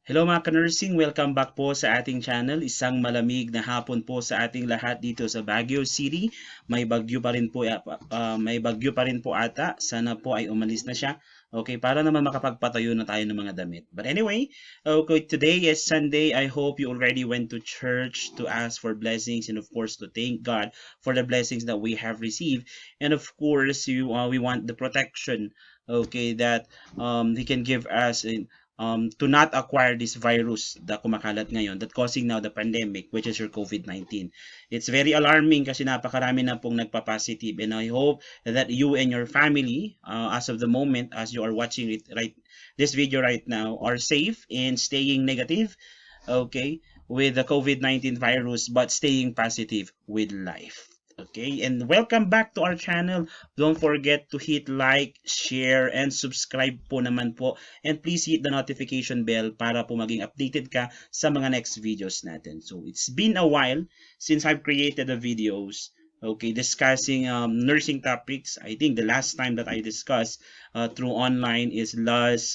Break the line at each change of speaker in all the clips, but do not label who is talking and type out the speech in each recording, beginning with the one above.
Hello mga ka-nursing, welcome back po sa ating channel. Isang malamig na hapon po sa ating lahat dito sa Baguio City. May bagyo pa rin po ata. Sana po ay umalis na siya. Okay, para naman makapagpatayo na tayo ng mga damit. But anyway, okay, today is Sunday. I hope you already went to church to ask for blessings and of course to thank God for the blessings that we have received. And of course, we want the protection, okay, that He can give us to not acquire this virus na kumakalat ngayon that causing now the pandemic, which is your COVID-19. It's very alarming kasi napakarami na pong nagpa-positive, and I hope that you and your family, as of the moment, as you are watching it this video right now, are safe and staying negative, okay, with the COVID-19 virus, but staying positive with life. Okay, and welcome back to our channel. Don't forget to hit like, share, and subscribe po naman po. And please hit the notification bell para po maging updated ka sa mga next videos natin. So it's been a while since I've created the videos, okay, discussing nursing topics. I think the last time that I discussed through online is last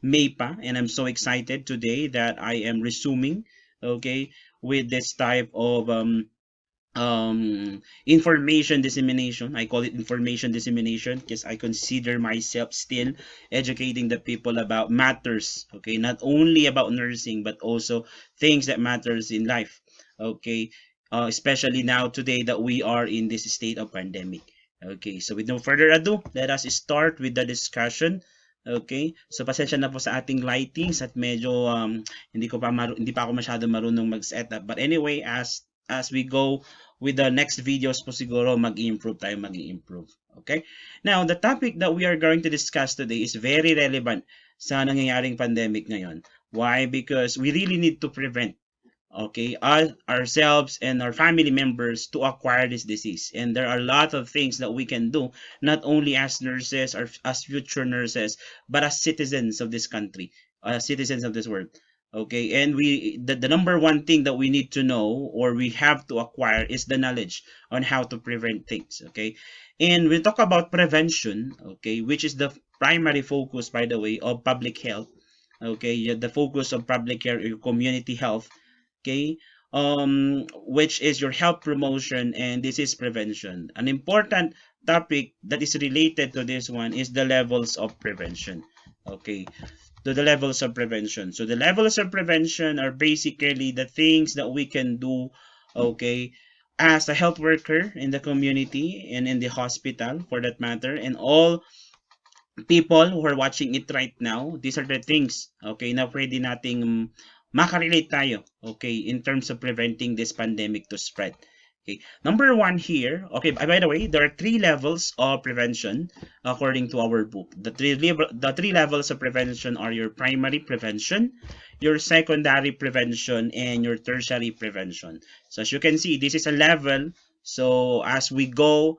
May pa, and I'm so excited today that I am resuming, okay, with this type of information dissemination. I call it information dissemination because I consider myself still educating the people about matters, okay, not only about nursing but also things that matters in life, okay, especially now today that we are in this state of pandemic. Okay, so with no further ado, let us start with the discussion. Okay, so pasensya na po sa ating lightings at medyo hindi pa ako masyado marunong mag-setup, but anyway, as we go with the next videos po siguro mag-improve tayo, mag-improve. Okay? Now, the topic that we are going to discuss today is very relevant sa nangyayaring pandemic ngayon. Why? Because we really need to prevent, okay, ourselves and our family members to acquire this disease. And there are a lot of things that we can do, not only as nurses or as future nurses, but as citizens of this country, citizens of this world. Okay, and the number one thing that we need to know or we have to acquire is the knowledge on how to prevent things. Okay, and we talk about prevention, okay, which is the primary focus, by the way, of public health. Okay, the focus of public care, your community health, okay, which is your health promotion, and this is prevention. An important topic that is related to this one is the levels of prevention. Okay, to the levels of prevention. So the levels of prevention are basically the things that we can do, okay, as a health worker in the community and in the hospital for that matter, and all people who are watching it right now. These are the things, okay, na pwede nating makarelate tayo, okay, in terms of preventing this pandemic to spread. Okay, number one here, okay, by the way, there are three levels of prevention according to our book. The three levels of prevention are your primary prevention, your secondary prevention, and your tertiary prevention. So as you can see, this is a level. So as we go,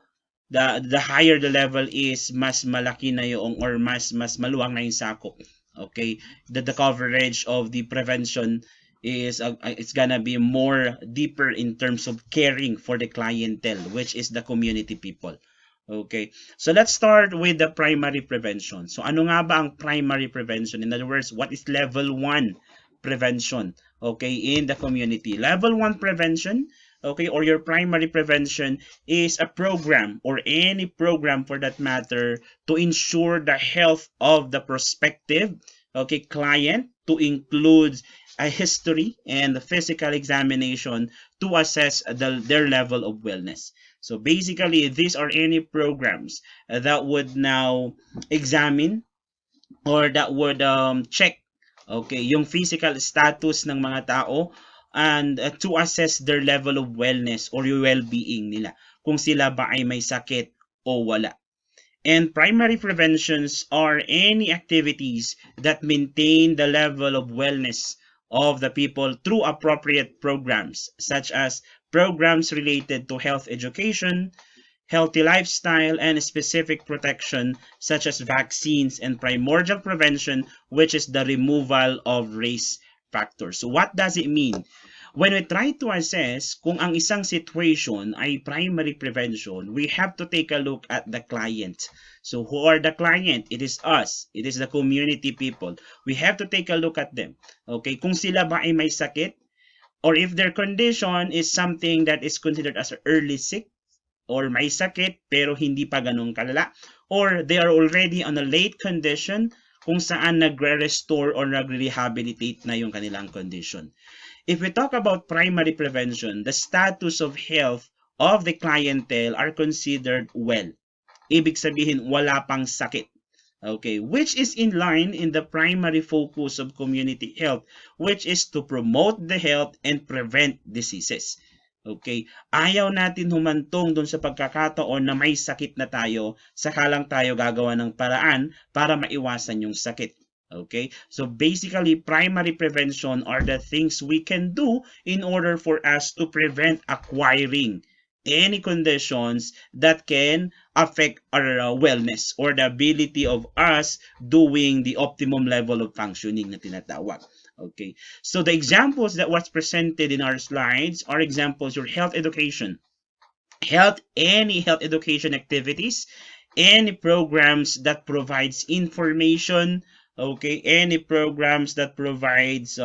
the higher the level is, mas malaki na yung or mas maluwang na yung sakop. Okay, the coverage of the prevention is it's gonna be more deeper in terms of caring for the clientele, which is the community people. Okay, so let's start with the primary prevention. So ano nga ba ang primary prevention? In other words, what is level 1 prevention, okay, in the community? Level 1 prevention, okay, or your primary prevention is a program or any program for that matter to ensure the health of the prospective, okay, client, to include a history and the physical examination to assess their level of wellness. So basically, these are any programs that would now examine or that would check, okay, yung physical status ng mga tao and to assess their level of wellness or yung well-being nila, kung sila ba ay may sakit o wala. And primary preventions are any activities that maintain the level of wellness of the people through appropriate programs, such as programs related to health education, healthy lifestyle, and specific protection, such as vaccines, and primordial prevention, which is the removal of risk factors. So what does it mean? when we try to assess kung ang isang situation ay primary prevention, we have to take a look at the client. So who are the client? It is us. It is the community people. We have to take a look at them. Okay, kung sila ba ay may sakit, or if their condition is something that is considered as early sick, or may sakit pero hindi pa ganun kalala, or they are already on a late condition kung saan nagre-restore or nagre-rehabilitate na yung kanilang condition. If we talk about primary prevention, the status of health of the clientele are considered well. Ibig sabihin, wala pang sakit. Okay, which is in line in the primary focus of community health, which is to promote the health and prevent diseases. Okay, ayaw natin humantong dun sa pagkakataon na may sakit na tayo, saka lang tayo gagawa ng paraan para maiwasan yung sakit. Okay, so basically primary prevention are the things we can do in order for us to prevent acquiring any conditions that can affect our wellness or the ability of us doing the optimum level of functioning na tinatawag. Okay, so the examples that was presented in our slides are examples your health education, any health education activities, any programs that provides information, okay, any programs that provides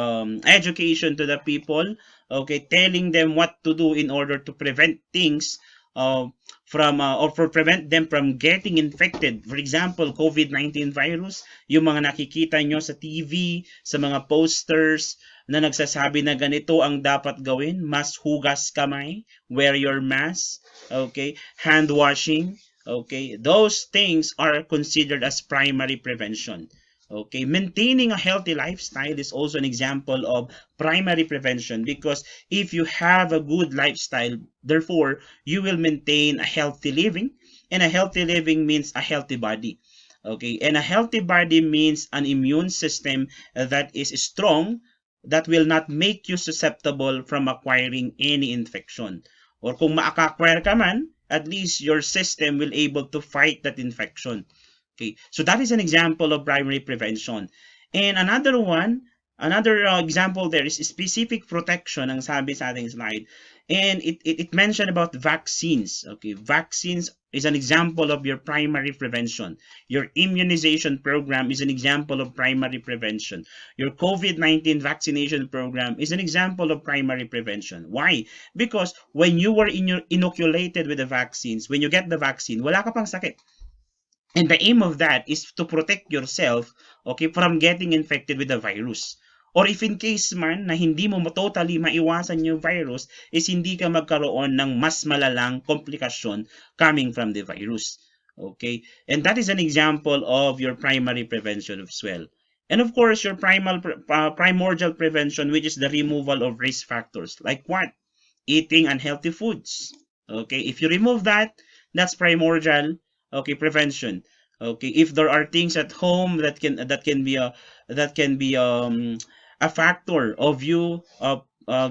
education to the people, okay, telling them what to do in order to prevent things or for prevent them from getting infected. For example, COVID-19 virus, yung mga nakikita nyo sa TV, sa mga posters na nagsasabi na ganito ang dapat gawin, mas hugas kamay, wear your mask, okay, hand washing, okay, those things are considered as primary prevention. Okay, maintaining a healthy lifestyle is also an example of primary prevention, because if you have a good lifestyle, therefore you will maintain a healthy living, and a healthy living means a healthy body. Okay, and a healthy body means an immune system that is strong, that will not make you susceptible from acquiring any infection. Or kung ma-acquire ka man, at least your system will able to fight that infection. Okay, so that is an example of primary prevention. And another one, another example there is specific protection ang sabi sa ating slide. And it mentioned about vaccines. Okay, vaccines is an example of your primary prevention. Your immunization program is an example of primary prevention. Your COVID-19 vaccination program is an example of primary prevention. Why? Because when you were inoculated with the vaccines, when you get the vaccine, wala ka pang sakit. And the aim of that is to protect yourself, okay, from getting infected with the virus. Or if in case man na hindi mo totally maiwasan yung virus, is hindi ka magkaroon ng mas malalang komplikasyon coming from the virus. Okay? And that is an example of your primary prevention as well. And of course, your primordial prevention, which is the removal of risk factors. Like what? Eating unhealthy foods. Okay? If you remove that, that's primordial, okay, prevention. Okay, if there are things at home that can be a factor of you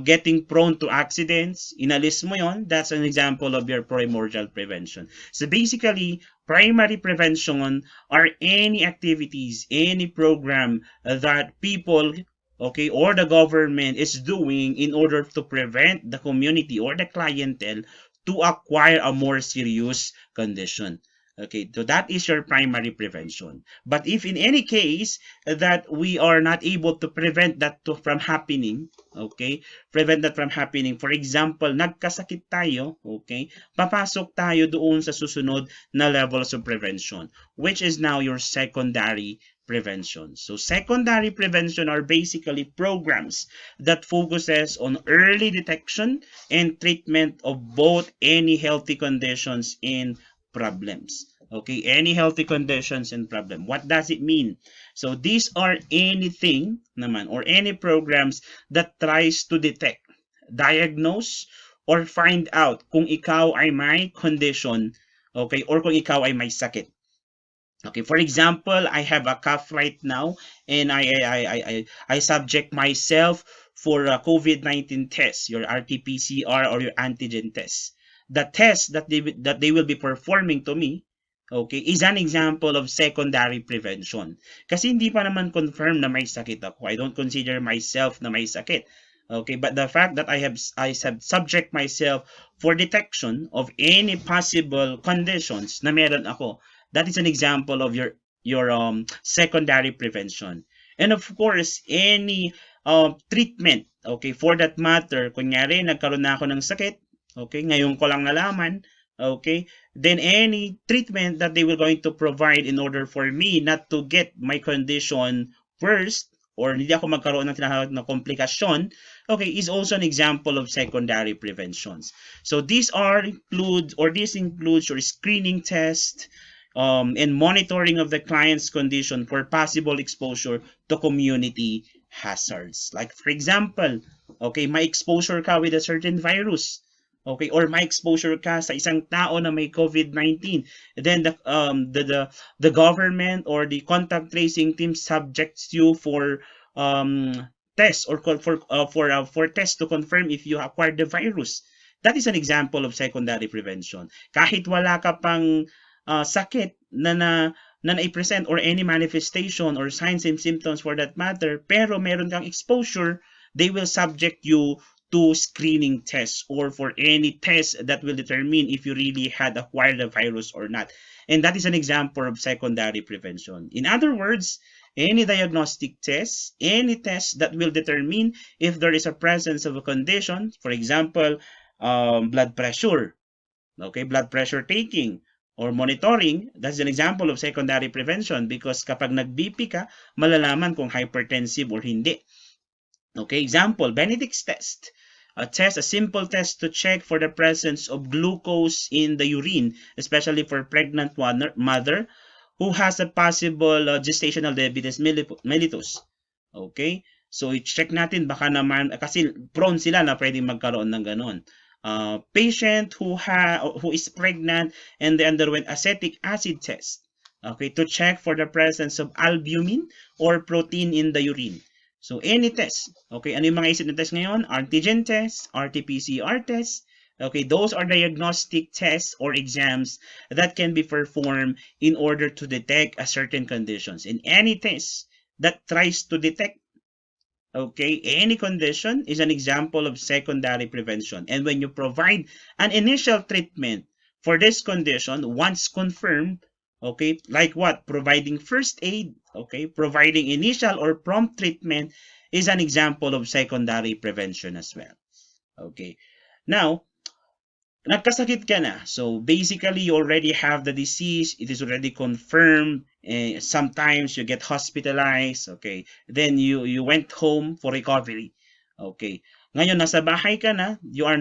getting prone to accidents, inalis mo yon, that's an example of your primordial prevention. So basically, primary prevention are any activities, any program that people, okay, or the government is doing in order to prevent the community or the clientele to acquire a more serious condition. Okay, so that is your primary prevention. But if in any case that we are not able to prevent that from happening, okay, prevent that from happening, for example, nagkasakit tayo, okay, papasok tayo doon sa susunod na levels of prevention, which is now your secondary prevention. So secondary prevention are basically programs that focuses on early detection and treatment of both any healthy conditions and problems. Okay, any healthy conditions and problem. What does it mean? So these are anything naman or any programs that tries to detect, diagnose, or find out kung ikaw ay may condition, okay, or kung ikaw ay may sakit. Okay, for example, I have a cough right now, and I subject myself for a COVID-19 test, your RT-PCR or your antigen test. The test that they will be performing to me, okay, is an example of secondary prevention. Kasi hindi pa naman confirm na may sakit ako. I don't consider myself na may sakit. Okay, but the fact that I have subject myself for detection of any possible conditions na meron ako, that is an example of your secondary prevention. And of course, any treatment, okay, for that matter, kunyari nagkaroon na ako ng sakit, okay, ngayon ko lang nalaman, okay, then any treatment that they will going to provide in order for me not to get my condition worse or hindi ako magkaroon ng tinatawag na komplikasyon, okay, is also an example of secondary preventions. So this includes your screening test and monitoring of the client's condition for possible exposure to community hazards. Like for example, okay, may exposure ka with a certain virus. Okay, or may exposure ka sa isang tao na may COVID-19. Then the government or the contact tracing team subjects you for test or for test to confirm if you acquired the virus. That is an example of secondary prevention. Kahit wala ka pang sakit na na-present or any manifestation or signs and symptoms for that matter, pero meron kang exposure, they will subject you to screening tests or for any test that will determine if you really had acquired the virus or not. And that is an example of secondary prevention. In other words, any diagnostic test, any test that will determine if there is a presence of a condition, for example, blood pressure, okay, blood pressure taking, or monitoring, that's an example of secondary prevention because kapag nag-BP ka, malalaman kung hypertensive or hindi. Okay, example, Benedict's test. A simple test to check for the presence of glucose in the urine, especially for pregnant mother who has a possible gestational diabetes mellitus. Okay? So, i-check natin baka naman, kasi prone sila na pwedeng magkaroon ng ganon. Patient who is pregnant and they underwent acetic acid test. Okay, to check for the presence of albumin or protein in the urine. So, any test. Okay, ano yung mga isip na test ngayon? Antigen test, RT-PCR test. Okay, those are diagnostic tests or exams that can be performed in order to detect a certain conditions. And any test that tries to detect, okay, any condition is an example of secondary prevention. And when you provide an initial treatment for this condition, once confirmed, okay, like what? Providing first aid, okay, providing initial or prompt treatment is an example of secondary prevention as well. Okay. Now, nagkasakit ka na. So basically, you already have the disease. It is already confirmed. Sometimes you get hospitalized. Okay. Then you went home for recovery. Okay. Ngayon nasa bahay ka na. You are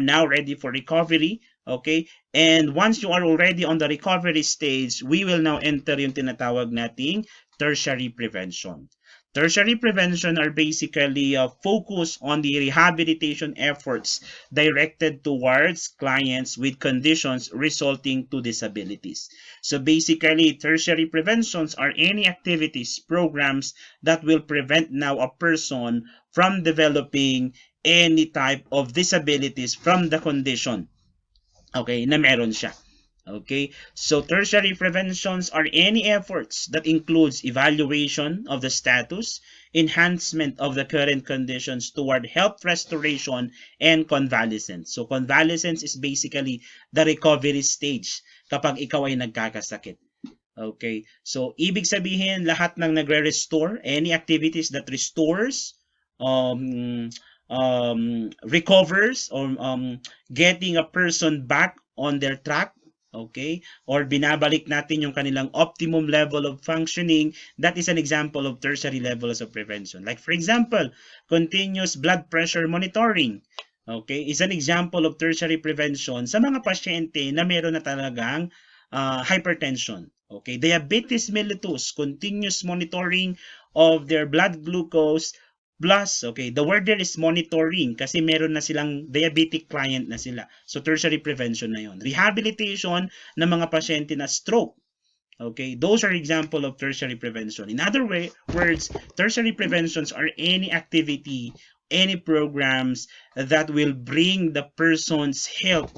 now ready for recovery. Okay. And once you are already on the recovery stage, we will now enter yung tinatawag nating tertiary prevention. Tertiary prevention are basically focus on the rehabilitation efforts directed towards clients with conditions resulting to disabilities. So basically, tertiary preventions are any activities, programs that will prevent now a person from developing any type of disabilities from the condition, okay, na meron siya. Okay, so tertiary preventions are any efforts that includes evaluation of the status, enhancement of the current conditions toward health restoration, and convalescence. So convalescence is basically the recovery stage kapag ikaw ay nagkakasakit. Okay, so ibig sabihin lahat ng nagre-restore, any activities that restores, recovers, or getting a person back on their track, okay, or binabalik natin yung kanilang optimum level of functioning, that is an example of tertiary levels of prevention. Like for example, continuous blood pressure monitoring, okay, is an example of tertiary prevention sa mga pasyente na meron na talagang hypertension, okay, diabetes mellitus, continuous monitoring of their blood glucose. Plus, okay, the word there is monitoring kasi meron na silang diabetic client na sila. So, tertiary prevention na yon. Rehabilitation ng mga pasyente na stroke. Okay, those are example of tertiary prevention. In other words, tertiary preventions are any activity, any programs that will bring the person's health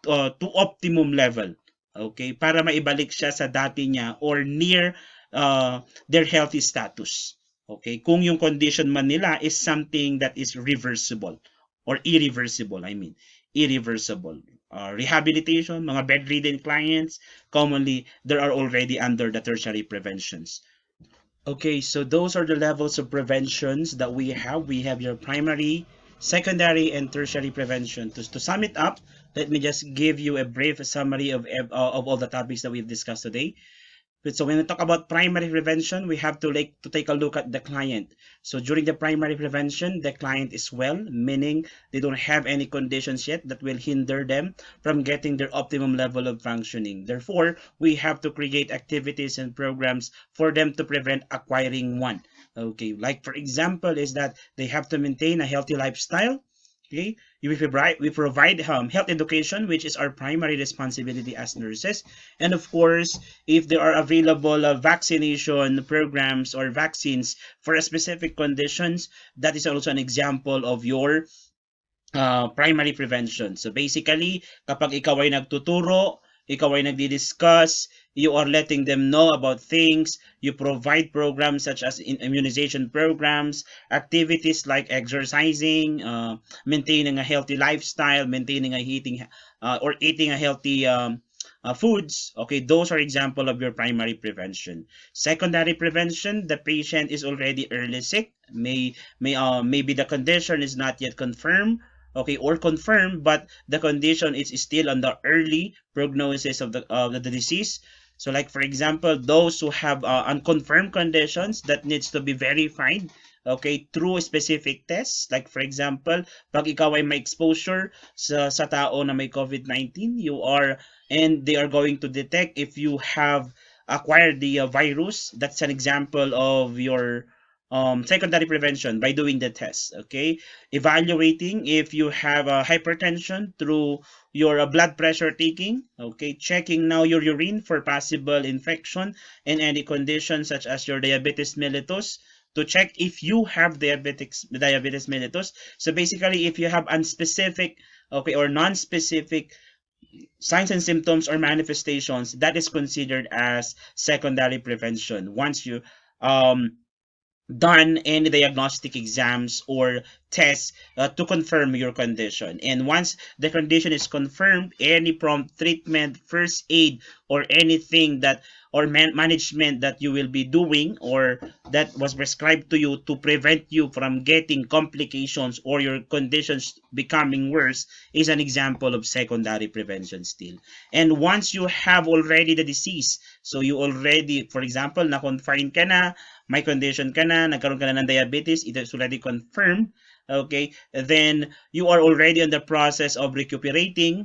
to optimum level. Okay, para maibalik siya sa dati niya or near their healthy status. Okay, kung yung condition man nila is something that is reversible or irreversible, I mean, irreversible. Rehabilitation, mga bedridden clients, commonly, they are already under the tertiary preventions. Okay, so those are the levels of preventions that we have. We have your primary, secondary, and tertiary prevention. To sum it up, let me just give you a brief summary of all the topics that we've discussed today. So when we talk about primary prevention, we have to take a look at the client. So during the primary prevention, the client is well, meaning they don't have any conditions yet that will hinder them from getting their optimum level of functioning. Therefore, we have to create activities and programs for them to prevent acquiring one. Okay, like for example, is that they have to maintain a healthy lifestyle. Okay, we provide health education, which is our primary responsibility as nurses, and of course, if there are available vaccination programs or vaccines for a specific conditions, that is also an example of your primary prevention. So basically, kapag ikaw ay nagtuturo, ikaw ay nagdi-discuss, you are letting them know about things, you provide programs such as immunization programs, activities like exercising, maintaining a healthy lifestyle, maintaining a eating or eating a healthy foods. Okay, those are example of your primary prevention. Secondary prevention, the patient is already early sick, maybe the condition is not yet confirmed, okay, or confirmed, but the condition is still on the early prognosis of the disease. So like for example, those who have unconfirmed conditions that needs to be verified, okay, through specific tests. Like for example, pag ikaw ay may exposure sa tao na may COVID-19, you are, and they are going to detect if you have acquired the virus. That's an example of your secondary prevention by doing the test. Okay, evaluating if you have hypertension through your blood pressure taking. Okay, checking now your urine for possible infection and any conditions such as your diabetes mellitus, to check if you have diabetes mellitus. So basically, if you have unspecific, okay, or non-specific signs and symptoms or manifestations, that is considered as secondary prevention. Once you um done any diagnostic exams or tests to confirm your condition. And once the condition is confirmed, any prompt treatment, first aid, or anything that or management that you will be doing or that was prescribed to you to prevent you from getting complications or your conditions becoming worse is an example of secondary prevention still. And once you have already the disease, so you already, for example, na-confine ka na, may condition ka na, nagkaroon ka na ng diabetes, it is already confirmed, okay, then you are already in the process of rehabilitating,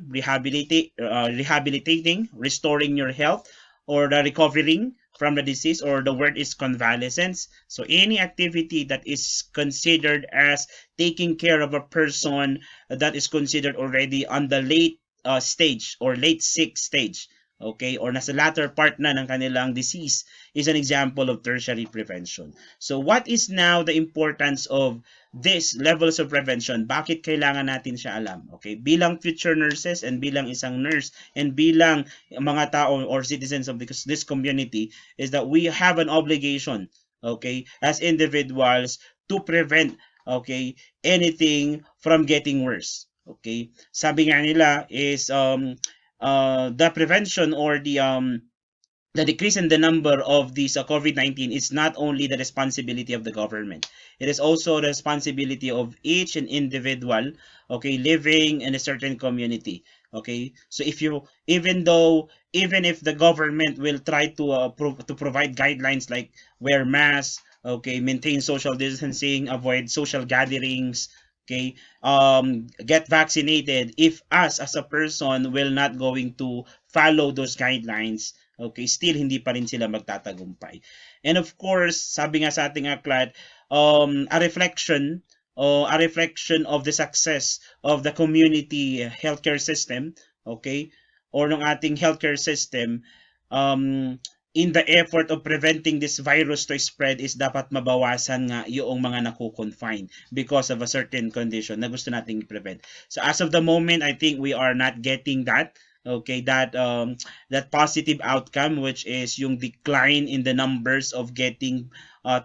restoring your health, or the recovering from the disease, or the word is convalescence. So any activity that is considered as taking care of a person that is considered already on the late stage or late sick stage, okay, or nasa latter part na ng kanilang disease, is an example of tertiary prevention. So what is now the importance of these levels of prevention? Bakit kailangan natin siya alam? Okay, bilang future nurses and bilang isang nurse and bilang mga tao or citizens of this community, is that we have an obligation, okay, as individuals to prevent, okay, anything from getting worse. Okay, sabi nga nila is the prevention or the decrease in the number of these COVID-19 is not only the responsibility of the government. It is also the responsibility of each and individual, okay, living in a certain community. Okay, so if you, even if the government will try to provide guidelines like wear masks, okay, maintain social distancing, avoid social gatherings, okay, get vaccinated, if us as a person will not going to follow those guidelines, okay, still hindi pa rin sila magtatagumpay. And of course, sabi nga sa ating aklat, a reflection of the success of the community healthcare system, okay, or ng ating healthcare system, in the effort of preventing this virus to spread, is dapat mabawasan nga yung mga nakukonfine because of a certain condition na gusto nating i-prevent. So as of the moment, I think we are not getting that. Okay, that positive outcome, which is yung decline in the numbers of getting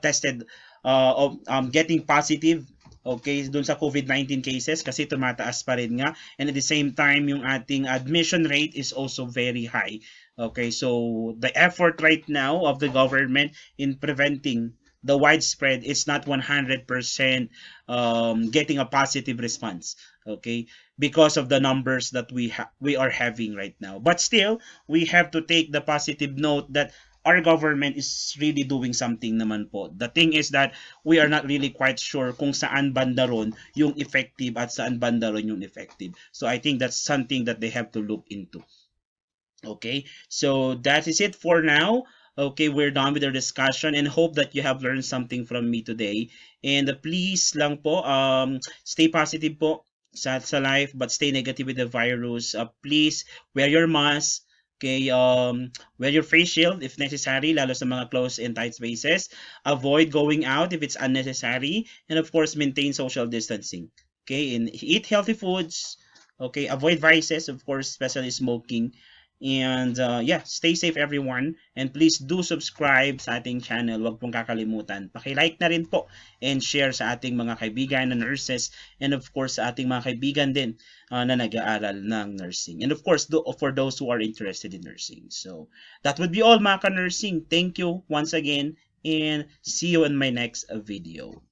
tested, of getting positive, okay, dun sa COVID-19 cases, kasi tumataas pa rin nga, and at the same time yung ating admission rate is also very high. Okay, so the effort right now of the government in preventing the widespread, it's not 100% getting a positive response, okay, because of the numbers that we are having right now. But still, we have to take the positive note that our government is really doing something naman po. The thing is that we are not really quite sure kung saan banda ron yung effective at saan banda ron yung effective. So I think that's something that they have to look into. Okay, so that is it for now. Okay, we're done with our discussion and hope that you have learned something from me today. And please lang po, stay positive po sa life, but stay negative with the virus. Please wear your mask. Okay, wear your face shield if necessary, lalo sa mga close and tight spaces. Avoid going out if it's unnecessary, and of course, maintain social distancing. Okay, and eat healthy foods. Okay, avoid vices, of course, especially smoking. And yeah, stay safe everyone. And please do subscribe sa ating channel. Huwag pong kakalimutan. Paki-like na rin po and share sa ating mga kaibigan na nurses, and of course sa ating mga kaibigan din na nag-aaral ng nursing. And of course, for those who are interested in nursing. So that would be all mga ka-nursing. Thank you once again and see you in my next video.